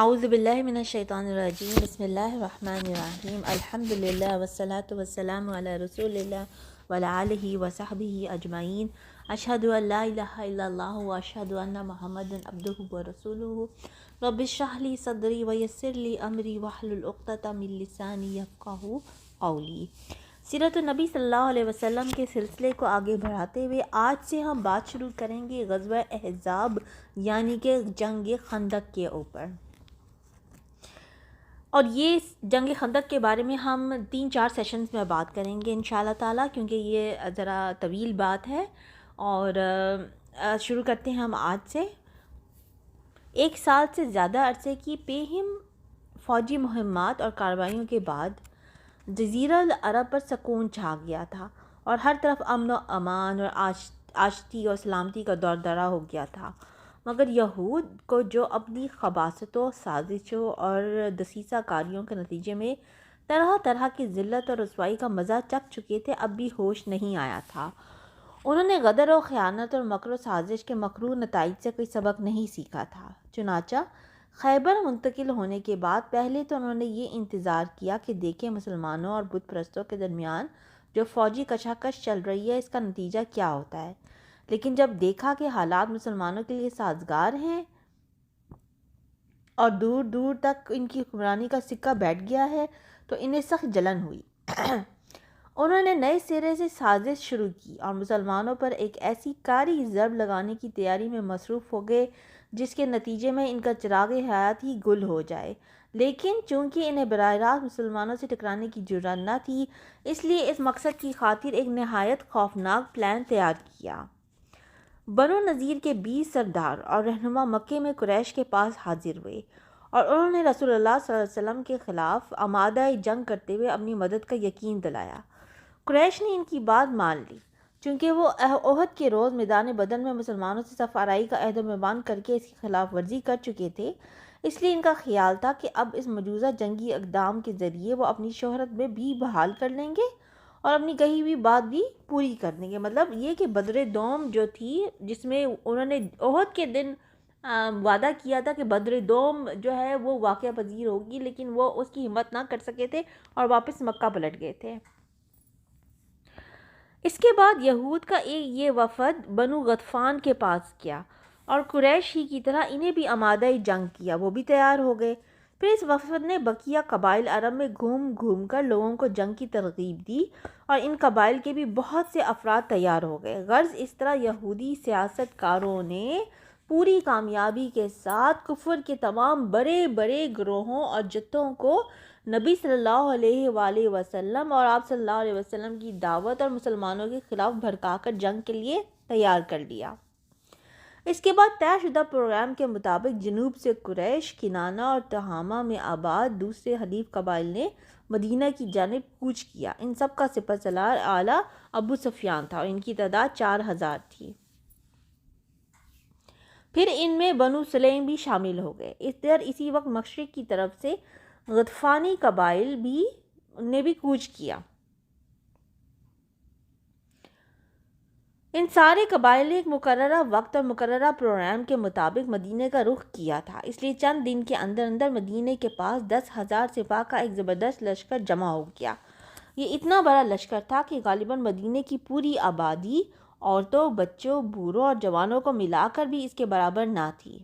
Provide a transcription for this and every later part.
اعوذ باللہ من الشیطان الرجیم بسم اللہ الرحمن الرحیم الحمدللہ والصلاة والسلام علی رسول اللہ وعلی آلہ وصحبہ اجمعین اشہد ان لا الہ الا اللہ واشہد ان محمدا عبدہ ورسولہ رب اشرح لی صدری ویسر لی امری واحلل عقدۃ من لسانی یفقہوا قولی۔ سیرت النبی صلی اللہ علیہ وسلم کے سلسلے کو آگے بڑھاتے ہوئے آج سے ہم بات شروع کریں گے غزوہ احزاب یعنی کہ جنگ خندق کے اوپر، اور یہ جنگ خندق کے بارے میں ہم 3-4 سیشنز میں بات کریں گے انشاءاللہ تعالیٰ، کیونکہ یہ ذرا طویل بات ہے۔ اور شروع کرتے ہیں ہم آج سے۔ 1 سال سے زیادہ عرصے کی پیہم فوجی مہمات اور کارروائیوں کے بعد جزیرہ العرب پر سکون چھا گیا تھا اور ہر طرف امن و امان اور آشتی اور سلامتی کا دور دورہ ہو گیا تھا، مگر یہود کو جو اپنی خباثتوں، سازشوں اور دسیسہ کاریوں کے نتیجے میں طرح طرح کی ذلت اور رسوائی کا مزہ چکھ چکے تھے، اب بھی ہوش نہیں آیا تھا۔ انہوں نے غدر و خیانت اور مکر و سازش کے مکروہ نتائج سے کوئی سبق نہیں سیکھا تھا۔ چنانچہ خیبر منتقل ہونے کے بعد پہلے تو انہوں نے یہ انتظار کیا کہ دیکھیں مسلمانوں اور بت پرستوں کے درمیان جو فوجی کشاکش چل رہی ہے اس کا نتیجہ کیا ہوتا ہے، لیکن جب دیکھا کہ حالات مسلمانوں کے لیے سازگار ہیں اور دور دور تک ان کی حکمرانی کا سکہ بیٹھ گیا ہے تو انہیں سخت جلن ہوئی۔ انہوں نے نئے سرے سے سازش شروع کی اور مسلمانوں پر ایک ایسی کاری ضرب لگانے کی تیاری میں مصروف ہو گئے جس کے نتیجے میں ان کا چراغ حیات ہی گل ہو جائے، لیکن چونکہ انہیں براہ راست مسلمانوں سے ٹکرانے کی جرأت نہ تھی، اس لیے اس مقصد کی خاطر ایک نہایت خوفناک پلان تیار کیا۔ بنو نذیر کے 20 سردار اور رہنما مکے میں قریش کے پاس حاضر ہوئے اور انہوں نے رسول اللہ صلی اللہ علیہ وسلم کے خلاف آمادہ جنگ کرتے ہوئے اپنی مدد کا یقین دلایا۔ قریش نے ان کی بات مان لی، چونکہ وہ احد کے روز میدان بدر میں مسلمانوں سے صف آرائی کا عہد و پیمان کر کے اس کی خلاف ورزی کر چکے تھے، اس لیے ان کا خیال تھا کہ اب اس مجوزہ جنگی اقدام کے ذریعے وہ اپنی شہرت میں بھی بحال کر لیں گے اور اپنی کہی ہوئی بات بھی پوری کر دیں گے۔ مطلب یہ کہ بدر دوم جو تھی، جس میں انہوں نے احد کے دن وعدہ کیا تھا کہ بدر دوم جو ہے وہ واقعہ پذیر ہوگی، لیکن وہ اس کی ہمت نہ کر سکے تھے اور واپس مکہ پلٹ گئے تھے۔ اس کے بعد یہود کا یہ وفد بنو غطفان کے پاس گیا اور قریش ہی کی طرح انہیں بھی آمادہ جنگ کیا، وہ بھی تیار ہو گئے۔ پھر اس وفد نے بقیہ قبائل عرب میں گھوم گھوم کر لوگوں کو جنگ کی ترغیب دی اور ان قبائل کے بھی بہت سے افراد تیار ہو گئے۔ غرض اس طرح یہودی سیاست کاروں نے پوری کامیابی کے ساتھ کفر کے تمام بڑے بڑے گروہوں اور جتھوں کو نبی صلی اللہ علیہ وآلہ وسلم اور آپ صلی اللہ علیہ وسلم کی دعوت اور مسلمانوں کے خلاف بھڑکا کر جنگ کے لیے تیار کر لیا۔ اس کے بعد طے شدہ پروگرام کے مطابق جنوب سے قریش، کنانہ اور تہامہ میں آباد دوسرے حلیف قبائل نے مدینہ کی جانب کوچ کیا۔ ان سب کا سپہ سالار اعلیٰ ابو سفیان تھا اور ان کی تعداد 4000 تھی۔ پھر ان میں بنو سلیم بھی شامل ہو گئے۔ اسی وقت مشرق کی طرف سے غطفانی قبائل نے بھی کوچ کیا۔ ان سارے قبائل نے ایک مقررہ وقت اور مقررہ پروگرام کے مطابق مدینہ کا رخ کیا تھا، اس لیے چند دن کے اندر اندر مدینہ کے پاس 10,000 سپاہ کا ایک زبردست لشکر جمع ہو گیا۔ یہ اتنا بڑا لشکر تھا کہ غالباً مدینہ کی پوری آبادی عورتوں، بچوں، بوڑھوں اور جوانوں کو ملا کر بھی اس کے برابر نہ تھی۔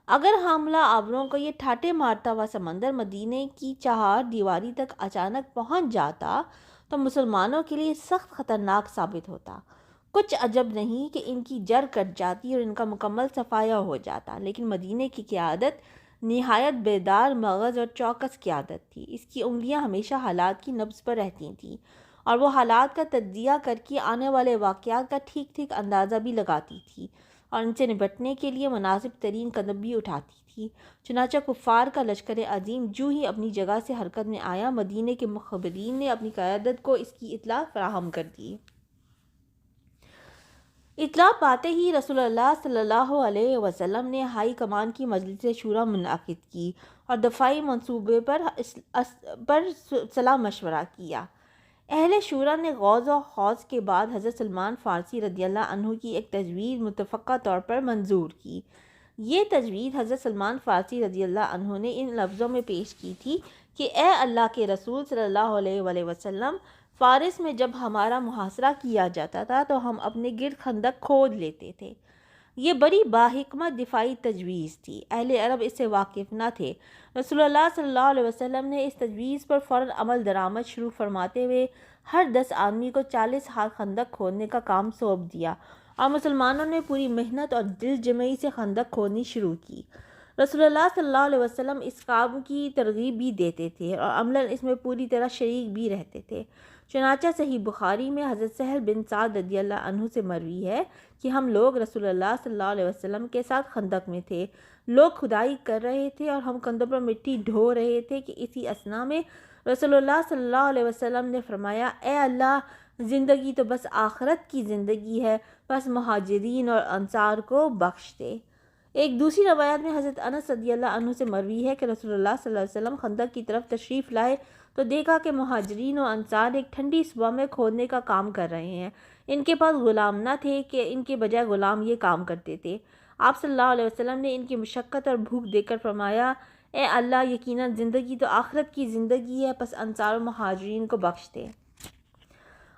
اگر حاملہ آوروں کو یہ ٹھاٹے مارتا ہوا سمندر مدینہ کی چہار دیواری تک اچانک پہنچ جاتا تو مسلمانوں کے لیے سخت خطرناک ثابت ہوتا۔ کچھ عجب نہیں کہ ان کی جڑ کٹ جاتی اور ان کا مکمل صفایا ہو جاتا، لیکن مدینہ کی قیادت نہایت بیدار مغز اور چوکس قیادت تھی۔ اس کی انگلیاں ہمیشہ حالات کی نبض پر رہتی تھیں اور وہ حالات کا تجزیہ کر کے آنے والے واقعات کا ٹھیک ٹھیک اندازہ بھی لگاتی تھی اور ان سے نپٹنے کے لیے مناسب ترین قدم بھی اٹھاتی تھی۔ چنانچہ کفار کا لشکر عظیم جو ہی اپنی جگہ سے حرکت میں آیا، مدینہ کے مخبرین نے اپنی قیادت کو اس کی اطلاع فراہم کر دی۔ اطلاع پاتے ہی رسول اللہ صلی اللہ علیہ وسلم نے ہائی کمان کی مجلس شورا منعقد کی اور دفاعی منصوبے پر صلاح مشورہ کیا۔ اہل شورا نے غوض و خوض کے بعد حضرت سلمان فارسی رضی اللہ عنہ کی ایک تجویز متفقہ طور پر منظور کی۔ یہ تجویز حضرت سلمان فارسی رضی اللہ عنہ نے ان لفظوں میں پیش کی تھی کہ اے اللہ کے رسول صلی اللہ علیہ وآلہ وسلم، فارس میں جب ہمارا محاصرہ کیا جاتا تھا تو ہم اپنے گرد خندق کھود لیتے تھے۔ یہ بڑی باحکمت دفاعی تجویز تھی، اہل عرب اس سے واقف نہ تھے۔ رسول اللہ صلی اللہ علیہ وسلم نے اس تجویز پر فوراً عمل درآمد شروع فرماتے ہوئے ہر 10 آدمی کو 40 ہاتھ خندق کھودنے کا کام سونپ دیا اور مسلمانوں نے پوری محنت اور دل جمعی سے خندق کھودنی شروع کی۔ رسول اللہ صلی اللہ علیہ وسلم اس کام کی ترغیب بھی دیتے تھے اور عملاً اس میں پوری طرح شریک بھی رہتے تھے۔ چنانچہ صحیح بخاری میں حضرت سہل بن سعد رضی اللہ عنہ سے مروی ہے کہ ہم لوگ رسول اللہ صلی اللہ علیہ وسلم کے ساتھ خندق میں تھے، لوگ کھدائی کر رہے تھے اور ہم کندھوں پر مٹی ڈھو رہے تھے کہ اسی اثنا میں رسول اللہ صلی اللہ علیہ وسلم نے فرمایا، اے اللہ، زندگی تو بس آخرت کی زندگی ہے، بس مہاجرین اور انصار کو بخش دے۔ ایک دوسری روایت میں حضرت انس رضی اللہ عنہ سے مروی ہے کہ رسول اللہ صلی اللہ علیہ وسلم خندق کی طرف تشریف لائے تو دیکھا کہ مہاجرین و انصار ایک ٹھنڈی صبح میں کھودنے کا کام کر رہے ہیں۔ ان کے پاس غلام نہ تھے کہ ان کے بجائے غلام یہ کام کرتے تھے۔ آپ صلی اللہ علیہ وسلم نے ان کی مشقت اور بھوک دیکھ کر فرمایا، اے اللہ، یقیناً زندگی تو آخرت کی زندگی ہے، پس انصار و مہاجرین کو بخش دے۔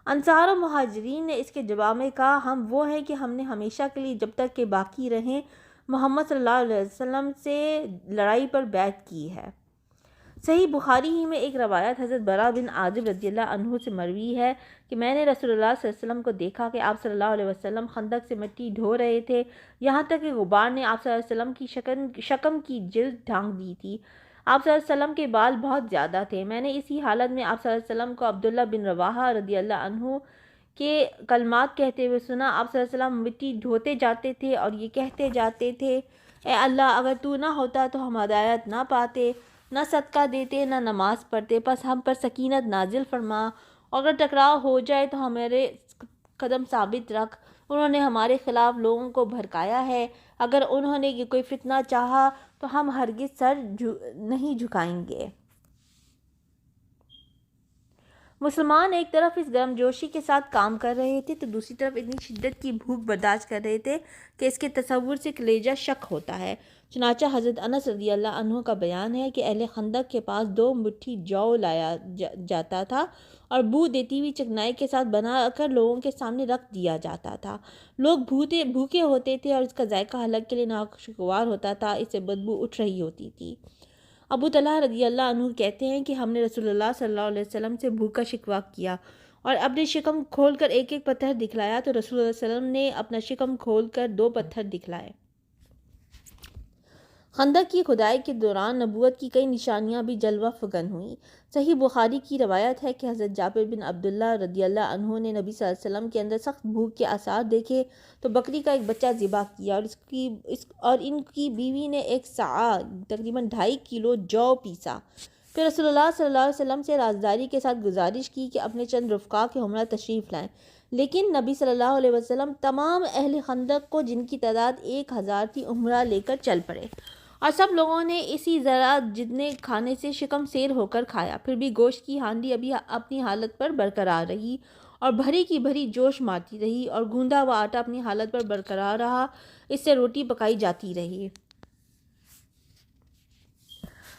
انصار و مہاجرین نے اس کے جواب میں کہا، ہم وہ ہیں کہ ہم نے ہمیشہ کے لیے جب تک کہ باقی رہیں محمد صلی اللہ علیہ وسلم سے لڑائی پر بیعت کی ہے۔ صحیح بخاری ہی میں ایک روایت حضرت برا بن عازب رضی اللہ عنہ سے مروی ہے کہ میں نے رسول اللہ صلی اللہ علیہ وسلم کو دیکھا کہ آپ صلی اللہ علیہ وسلم خندق سے مٹی ڈھو رہے تھے، یہاں تک کہ غبار نے آپ صلی اللہ علیہ وسلم کی شکم کی جلد ڈھانک دی تھی۔ آپ صلی اللہ علیہ وسلم کے بال بہت زیادہ تھے۔ میں نے اسی حالت میں آپ صلی اللہ علیہ وسلم کو عبداللہ بن رواحہ رضی اللہ عنہ کے کلمات کہتے ہوئے سنا۔ آپ صلی اللہ علیہ وسلم مٹی ڈھوتے جاتے تھے اور یہ کہتے جاتے تھے، اے اللہ، اگر تو نہ ہوتا تو ہم ہدایت نہ پاتے، نہ صدقہ دیتے، نہ نماز پڑھتے، پس ہم پر سکینت نازل فرما، اور اگر ٹکراؤ ہو جائے تو ہمارے قدم ثابت رکھ۔ انہوں نے ہمارے خلاف لوگوں کو بھڑکایا ہے، اگر انہوں نے یہ کوئی فتنہ چاہا تو ہم ہرگز سر نہیں جھکائیں گے۔ مسلمان ایک طرف اس گرم جوشی کے ساتھ کام کر رہے تھے تو دوسری طرف اتنی شدت کی بھوک برداشت کر رہے تھے کہ اس کے تصور سے کلیجہ شک ہوتا ہے۔ چنانچہ حضرت انس رضی اللہ عنہ کا بیان ہے کہ اہل خندق کے پاس 2 مٹھی جو لایا جاتا تھا اور بو دیتی ہوئی چکنائی کے ساتھ بنا کر لوگوں کے سامنے رکھ دیا جاتا تھا۔ لوگ بھوکے ہوتے تھے اور اس کا ذائقہ حلق کے لیے ناخوشگوار ہوتا تھا، اس سے بدبو اٹھ رہی ہوتی تھی۔ ابو طلحہ رضی اللہ عنہ کہتے ہیں کہ ہم نے رسول اللہ صلی اللہ علیہ وسلم سے بھوک کا شکوہ کیا اور اپنی شکم کھول کر ایک ایک پتھر دکھلایا تو رسول اللہ صلی اللہ علیہ وسلم نے اپنا شکم کھول کر 2 پتھر دکھلائے۔ خندق کی کھدائی کے دوران نبوت کی کئی نشانیاں بھی جلوہ فگن ہوئیں۔ صحیح بخاری کی روایت ہے کہ حضرت جابر بن عبداللہ رضی اللہ عنہ نے نبی صلی اللہ علیہ وسلم کے اندر سخت بھوک کے آثار دیکھے تو بکری کا ایک بچہ ذبح کیا اور ان کی بیوی نے 1 صاع تقریباً 2.5 کلو جو پیسا۔ پھر رسول اللہ صلی اللہ علیہ وسلم سے رازداری کے ساتھ گزارش کی کہ اپنے چند رفقا کے ہمراہ تشریف لائیں، لیکن نبی صلی اللہ علیہ وسلم تمام اہل خندق کو، جن کی تعداد 1000 تھی، ہمراہ لے کر چل پڑے اور سب لوگوں نے اسی ذرا جتنے کھانے سے شکم سیر ہو کر کھایا۔ پھر بھی گوشت کی ہانڈی ابھی اپنی حالت پر برقرار رہی اور بھری کی بھری جوش مارتی رہی اور گوندا ہوا آٹا اپنی حالت پر برقرار رہا، اس سے روٹی پکائی جاتی رہی۔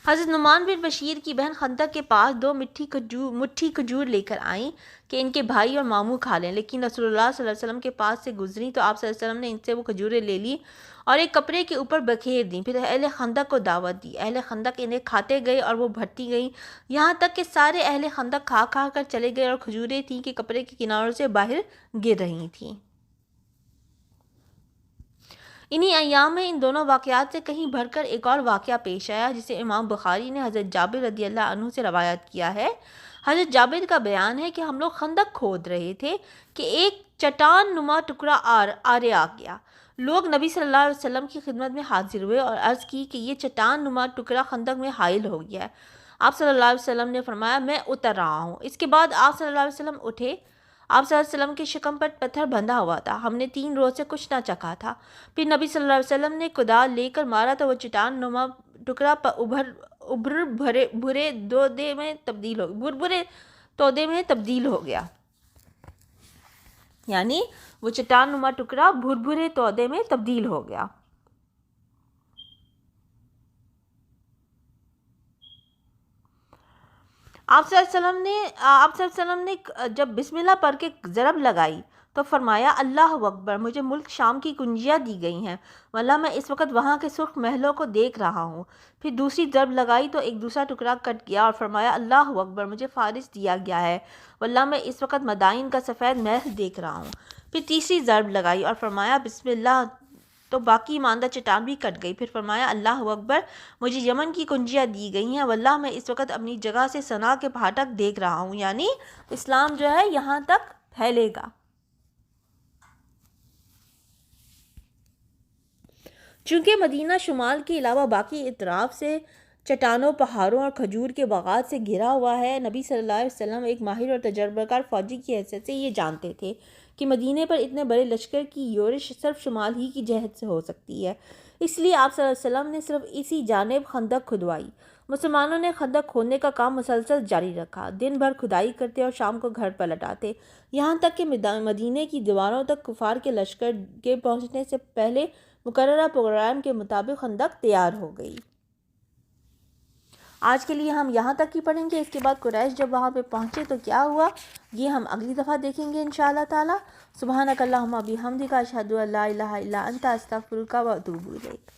حضرت نعمان بن بشیر کی بہن خندق کے پاس 2 مٹھی کھجور لے کر آئیں کہ ان کے بھائی اور ماموں کھا لیں، لیکن رسول اللہ صلی اللہ علیہ وسلم کے پاس سے گزری تو آپ صلی اللہ علیہ وسلم نے ان سے وہ کھجوریں لے لی اور ایک کپڑے کے اوپر بکھیر دیں۔ پھر اہل خندق کو دعوت دی، اہل خندق انہیں کھاتے گئے اور وہ بھرتی گئیں، یہاں تک کہ سارے اہل خندق کھا کھا کر چلے گئے اور کھجوریں تھیں کہ کپڑے کے کناروں سے باہر گر رہی تھیں۔ انہی ایام میں ان دونوں واقعات سے کہیں بڑھ کر ایک اور واقعہ پیش آیا جسے امام بخاری نے حضرت جابر رضی اللہ عنہ سے روایت کیا ہے۔ حضرت جابر کا بیان ہے کہ ہم لوگ خندق کھود رہے تھے کہ ایک چٹان نما ٹکڑا آرے آ گیا۔ لوگ نبی صلی اللہ علیہ وسلم کی خدمت میں حاضر ہوئے اور عرض کی کہ یہ چٹان نما ٹکڑا خندق میں حائل ہو گیا ہے۔ آپ صلی اللہ علیہ وسلم نے فرمایا، میں اتر رہا ہوں۔ اس کے بعد آپ صلی اللہ علیہ وسلم اٹھے۔ آپ صلی اللہ علیہ وسلم کے شکم پر پتھر بندھا ہوا تھا، ہم نے 3 روز سے کچھ نہ چکھا تھا۔ پھر نبی صلی اللہ علیہ وسلم نے کدال لے کر مارا تو وہ چٹان نما ٹکڑا بھرے دودے میں تبدیل ہو تودے میں تبدیل ہو گیا، یعنی وہ چٹان نما ٹکڑا بھربھرے تودے میں تبدیل ہو گیا۔ آپ صلی اللہ علیہ وسلم نے جب بسم اللہ پڑھ کے ضرب لگائی تو فرمایا اللہ اکبر، مجھے ملک شام کی کنجیاں دی گئی ہیں، واللہ میں اس وقت وہاں کے سرخ محلوں کو دیکھ رہا ہوں۔ پھر دوسری ضرب لگائی تو ایک دوسرا ٹکڑا کٹ گیا اور فرمایا اللہ اکبر، مجھے فارس دیا گیا ہے، واللہ میں اس وقت مدائن کا سفید محل دیکھ رہا ہوں۔ پھر تیسری ضرب لگائی اور فرمایا بسم اللہ، تو باقی ماندہ چٹان بھی کٹ گئی۔ پھر فرمایا اللہ اکبر، مجھے یمن کی کنجیاں دی گئی ہیں، واللہ میں اس وقت اپنی جگہ سے صنعا کے پھاٹک دیکھ رہا ہوں، یعنی اسلام جو ہے یہاں تک پھیلے گا۔ چونکہ مدینہ شمال کے علاوہ باقی اطراف سے چٹانوں، پہاڑوں اور کھجور کے باغات سے گھرا ہوا ہے، نبی صلی اللہ علیہ وسلم ایک ماہر اور تجربہ کار فوجی کی حیثیت سے یہ جانتے تھے کہ مدینے پر اتنے بڑے لشکر کی یورش صرف شمال ہی کی جہت سے ہو سکتی ہے۔ اس لیے آپ صلی اللہ علیہ وسلم نے صرف اسی جانب خندق کھدوائی۔ مسلمانوں نے خندق کھودنے کا کام مسلسل جاری رکھا، دن بھر کھدائی کرتے اور شام کو گھر پلٹ آتے، یہاں تک کہ مدینے کی دیواروں تک کفار کے لشکر کے پہنچنے سے پہلے مقررہ پروگرام کے مطابق خندق تیار ہو گئی۔ آج کے لیے ہم یہاں تک ہی پڑھیں گے، اس کے بعد قریش جب وہاں پہ پہنچے تو کیا ہوا یہ ہم اگلی دفعہ دیکھیں گے انشاءاللہ تعالی۔ سبحانک اللہم بحمدک، اشہد ان لا الہ الا انت، استغفرک و اتوب الیک۔